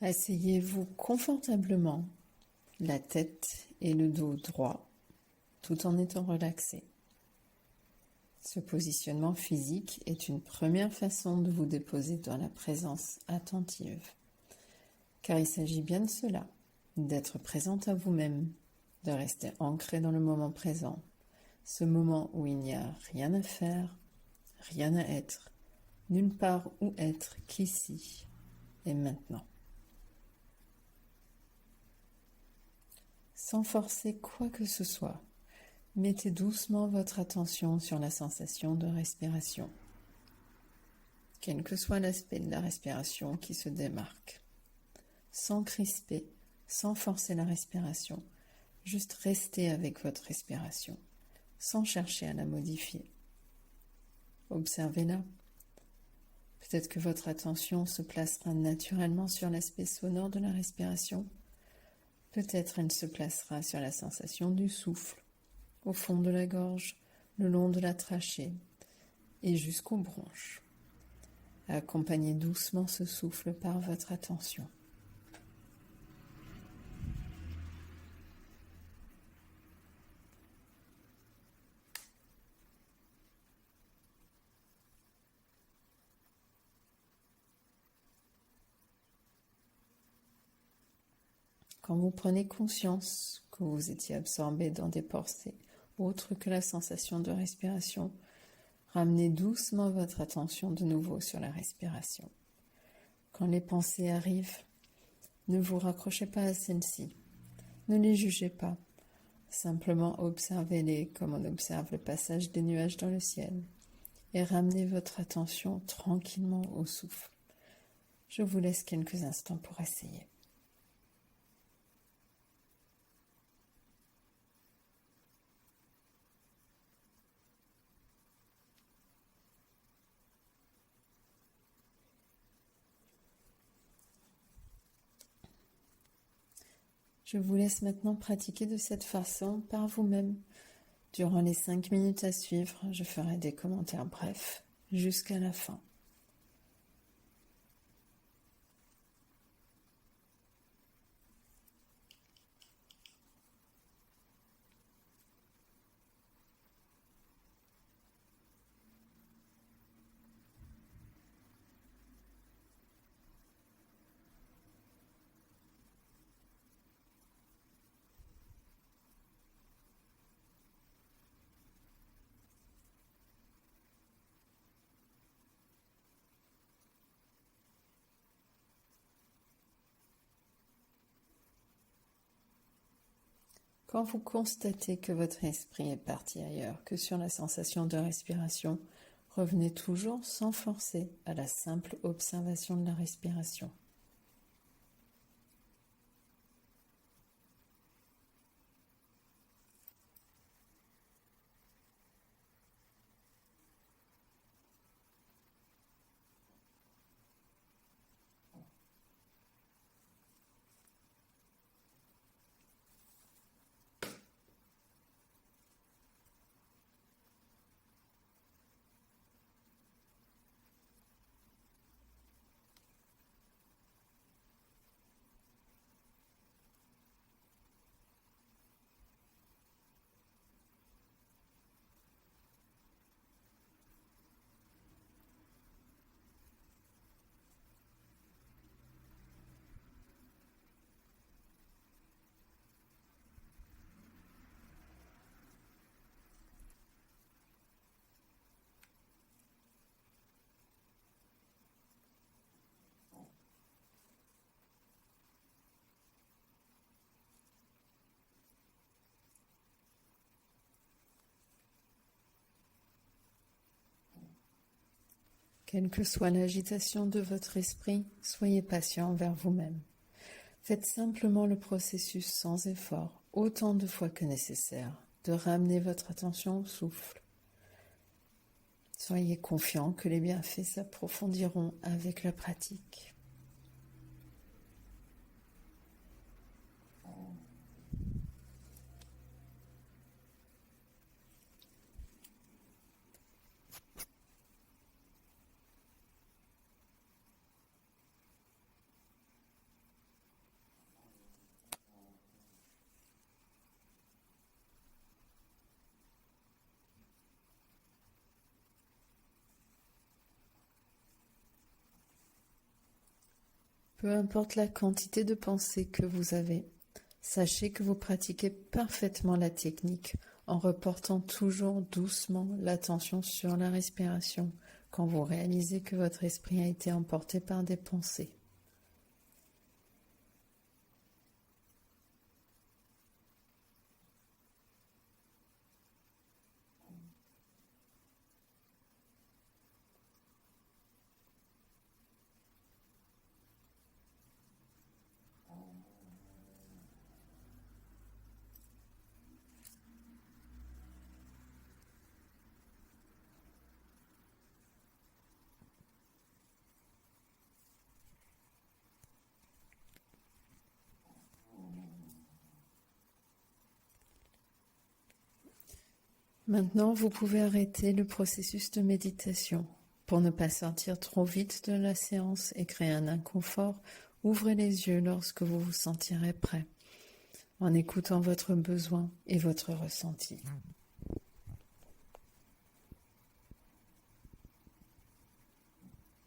Asseyez-vous confortablement, la tête et le dos droit, tout en étant relaxé. Ce positionnement physique est une première façon de vous déposer dans la présence attentive, car il s'agit bien de cela, d'être présente à vous-même, de rester ancré dans le moment présent, ce moment où il n'y a rien à faire, rien à être, nulle part où être qu'ici et maintenant. Sans forcer quoi que ce soit, mettez doucement votre attention sur la sensation de respiration, quel que soit l'aspect de la respiration qui se démarque. Sans crisper, sans forcer la respiration, juste restez avec votre respiration, sans chercher à la modifier. Observez-la. Peut-être que votre attention se placera naturellement sur l'aspect sonore de la respiration. Peut-être elle se placera sur la sensation du souffle, au fond de la gorge, le long de la trachée et jusqu'aux bronches. Accompagnez doucement ce souffle par votre attention. Quand vous prenez conscience que vous étiez absorbé dans des pensées autres que la sensation de respiration, ramenez doucement votre attention de nouveau sur la respiration. Quand les pensées arrivent, ne vous raccrochez pas à celles-ci, ne les jugez pas, simplement observez-les comme on observe le passage des nuages dans le ciel et ramenez votre attention tranquillement au souffle. Je vous laisse quelques instants pour essayer. Je vous laisse maintenant pratiquer de cette façon par vous-même. Durant les 5 minutes à suivre, je ferai des commentaires brefs jusqu'à la fin. Quand vous constatez que votre esprit est parti ailleurs que sur la sensation de respiration, revenez toujours sans forcer à la simple observation de la respiration. Quelle que soit l'agitation de votre esprit, soyez patient envers vous-même. Faites simplement le processus sans effort, autant de fois que nécessaire, de ramener votre attention au souffle. Soyez confiant que les bienfaits s'approfondiront avec la pratique. Peu importe la quantité de pensée que vous avez, sachez que vous pratiquez parfaitement la technique en reportant toujours doucement l'attention sur la respiration quand vous réalisez que votre esprit a été emporté par des pensées. Maintenant, vous pouvez arrêter le processus de méditation. Pour ne pas sortir trop vite de la séance et créer un inconfort, ouvrez les yeux lorsque vous vous sentirez prêt, en écoutant votre besoin et votre ressenti.